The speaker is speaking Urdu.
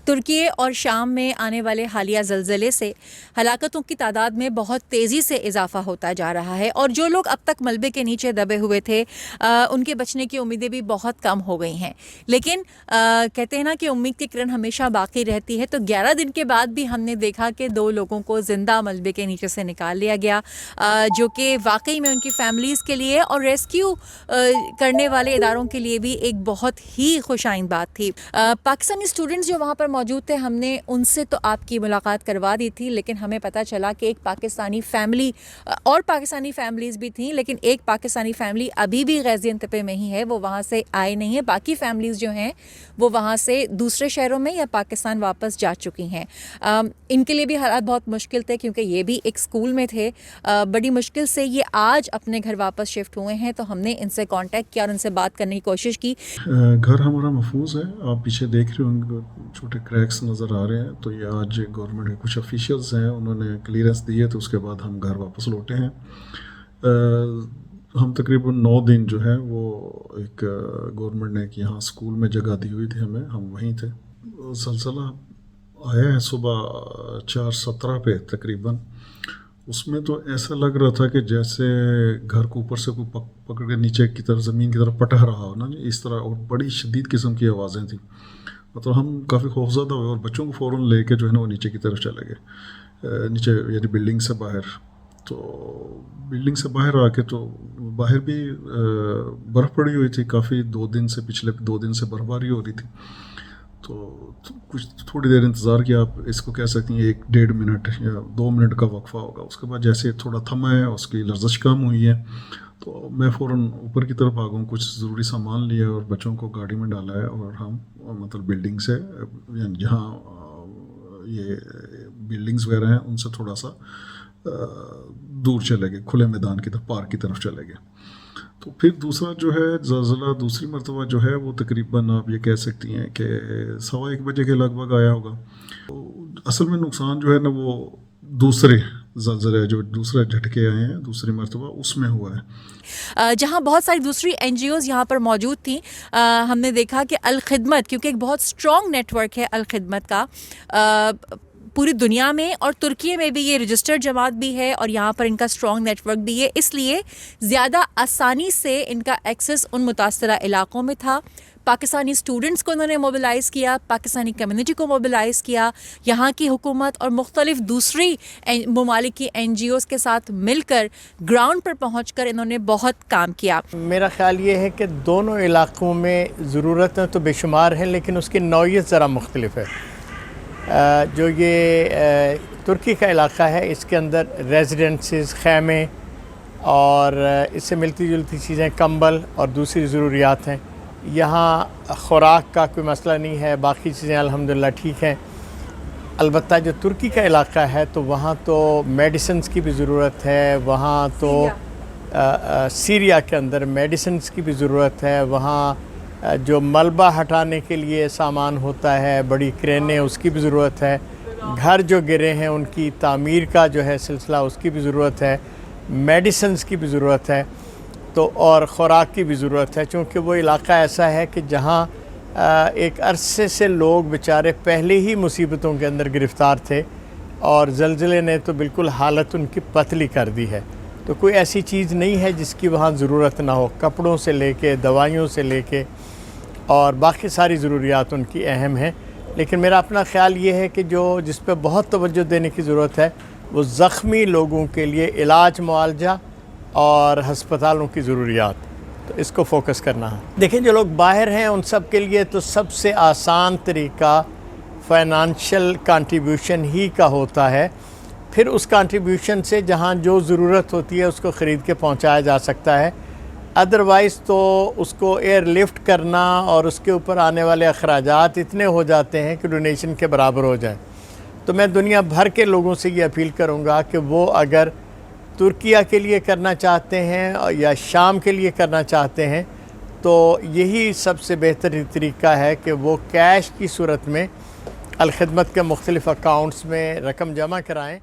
ترکی اور شام میں آنے والے حالیہ زلزلے سے ہلاکتوں کی تعداد میں بہت تیزی سے اضافہ ہوتا جا رہا ہے، اور جو لوگ اب تک ملبے کے نیچے دبے ہوئے تھے ان کے بچنے کی امیدیں بھی بہت کم ہو گئی ہیں۔ لیکن کہتے ہیں نا کہ امید کی کرن ہمیشہ باقی رہتی ہے، تو 11 دن کے بعد بھی ہم نے دیکھا کہ 2 لوگوں کو زندہ ملبے کے نیچے سے نکال لیا گیا، جو کہ واقعی میں ان کی فیملیز کے لیے اور ریسکیو کرنے والے اداروں کے لیے بھی ایک بہت ہی خوش آئند بات تھی۔ پاکستانی اسٹوڈنٹس جو وہاں پر موجود تھے، ہم نے ان سے تو آپ کی ملاقات کروا دی تھی، لیکن ہمیں پتہ چلا کہ ایک پاکستانی فیملی اور پاکستانی فیملیز بھی تھیں، لیکن ایک پاکستانی فیملی ابھی بھی غازی انتپے میں ہی ہے، وہ وہاں سے آئے نہیں ہیں۔ باقی فیملیز جو ہیں وہ وہاں سے دوسرے شہروں میں یا پاکستان واپس جا چکی ہیں۔ ان کے لیے بھی حالات بہت مشکل تھے، کیونکہ یہ بھی ایک اسکول میں تھے۔ بڑی مشکل سے یہ آج اپنے گھر واپس شفٹ ہوئے ہیں، تو ہم نے ان سے کانٹیکٹ کیا اور ان سے بات کرنے کی کوشش کی۔ گھر ہمارا محفوظ ہے، آپ پیچھے دیکھ رہے ہوں گے چھوٹے کریکس نظر آ رہے ہیں، تو یہ آج گورنمنٹ کے کچھ آفیشیلز ہیں، انہوں نے کلیئرنس دی ہے، تو اس کے بعد ہم گھر واپس لوٹے ہیں۔ ہم تقریباً 9 دن جو ہے وہ ایک گورنمنٹ نے کہ یہاں اسکول میں جگہ دی ہوئی تھی ہمیں، ہم وہیں تھے۔ زلزلہ آیا ہے صبح 4:17 پہ تقریباً، اس میں تو ایسا لگ رہا تھا کہ جیسے گھر کو اوپر سے کوئی پکڑ کے نیچے کی طرف زمین کی طرف پٹہ رہا ہو نا جی، اس طرح، اور بڑی شدید قسم کی آوازیں تھیں۔ مطلب ہم کافی خوفزدہ ہوئے اور بچوں کو فوراً لے کے جو ہے نا وہ نیچے کی طرف چلے گئے، نیچے یعنی بلڈنگ سے باہر۔ تو بلڈنگ سے باہر آ کے تو باہر بھی برف پڑی ہوئی تھی کافی، 2 دن سے، پچھلے 2 دن سے برف باری ہو رہی تھی۔ تو کچھ تھوڑی دیر انتظار کیا، آپ اس کو کہہ سکتی ہیں 1-1.5 منٹ یا 2 منٹ کا وقفہ ہوگا۔ اس کے بعد جیسے تھوڑا تھما ہے، اس کی لرزش کم ہوئی ہے، تو میں فوراً اوپر کی طرف آ گیا، کچھ ضروری سامان لیا اور بچوں کو گاڑی میں ڈالا ہے، اور ہم مطلب بلڈنگ سے، یعنی جہاں یہ بلڈنگز وغیرہ ہیں ان سے تھوڑا سا دور چلے گئے، کھلے میدان کی طرف، پارک کی طرف چلے گئے۔ تو پھر دوسرا جو ہے زلزلہ دوسری مرتبہ جو ہے وہ تقریباً آپ یہ کہہ سکتی ہیں کہ 1:15 بجے کے لگ بھگ آیا ہوگا۔ اصل میں نقصان جو ہے نا وہ دوسرے زلزلے جو دوسرے جھٹکے آئے ہیں دوسری مرتبہ، اس میں ہوا ہے، جہاں بہت ساری دوسری NGOs یہاں پر موجود تھیں۔ ہم نے دیکھا کہ الخدمت، کیونکہ ایک بہت اسٹرانگ نیٹ ورک ہے الخدمت کا پوری دنیا میں، اور ترکی میں بھی یہ رجسٹرڈ جماعت بھی ہے، اور یہاں پر ان کا اسٹرانگ نیٹ ورک بھی ہے، اس لیے زیادہ آسانی سے ان کا ایکسس ان متاثرہ علاقوں میں تھا۔ پاکستانی اسٹوڈنٹس کو انہوں نے موبلائز کیا، پاکستانی کمیونٹی کو موبلائز کیا، یہاں کی حکومت اور مختلف دوسری ممالک کی NGOs کے ساتھ مل کر گراؤنڈ پر پہنچ کر انہوں نے بہت کام کیا۔ میرا خیال یہ ہے کہ دونوں علاقوں میں ضرورتیں تو بے شمار ہیں، لیکن اس کی نوعیت ذرا مختلف ہے۔ جو یہ ترکی کا علاقہ ہے، اس کے اندر ریزیڈنسز، خیمے اور اس سے ملتی جلتی چیزیں، کمبل اور دوسری ضروریات ہیں۔ یہاں خوراک کا کوئی مسئلہ نہیں ہے، باقی چیزیں الحمدللہ ٹھیک ہیں۔ البتہ جو ترکی کا علاقہ ہے تو وہاں تو میڈیسنز کی بھی ضرورت ہے، وہاں تو سیریا کے اندر میڈیسنز کی بھی ضرورت ہے، وہاں جو ملبہ ہٹانے کے لیے سامان ہوتا ہے، بڑی کرینیں، اس کی بھی ضرورت ہے۔ گھر جو گرے ہیں ان کی تعمیر کا جو ہے سلسلہ، اس کی بھی ضرورت ہے، میڈیسنز کی بھی ضرورت ہے، تو اور خوراک کی بھی ضرورت ہے، چونکہ وہ علاقہ ایسا ہے کہ جہاں ایک عرصے سے لوگ بیچارے پہلے ہی مصیبتوں کے اندر گرفتار تھے، اور زلزلے نے تو بالکل حالت ان کی پتلی کر دی ہے۔ تو کوئی ایسی چیز نہیں ہے جس کی وہاں ضرورت نہ ہو، کپڑوں سے لے کے، دوائیوں سے لے کے، اور باقی ساری ضروریات ان کی اہم ہیں۔ لیکن میرا اپنا خیال یہ ہے کہ جس پہ بہت توجہ دینے کی ضرورت ہے وہ زخمی لوگوں کے لیے علاج، معالجہ اور ہسپتالوں کی ضروریات، تو اس کو فوکس کرنا ہے۔ دیکھیں، جو لوگ باہر ہیں ان سب کے لیے تو سب سے آسان طریقہ فائنانشل کنٹریبیوشن ہی کا ہوتا ہے۔ پھر اس کنٹریبیوشن سے جہاں جو ضرورت ہوتی ہے اس کو خرید کے پہنچایا جا سکتا ہے۔ ادروائز تو اس کو ایئر لفٹ کرنا اور اس کے اوپر آنے والے اخراجات اتنے ہو جاتے ہیں کہ ڈونیشن کے برابر ہو جائیں۔ تو میں دنیا بھر کے لوگوں سے یہ اپیل کروں گا کہ وہ اگر ترکیہ کے لیے کرنا چاہتے ہیں یا شام کے لیے کرنا چاہتے ہیں تو یہی سب سے بہترین طریقہ ہے کہ وہ کیش کی صورت میں الخدمت کے مختلف اکاؤنٹس میں رقم جمع کرائیں۔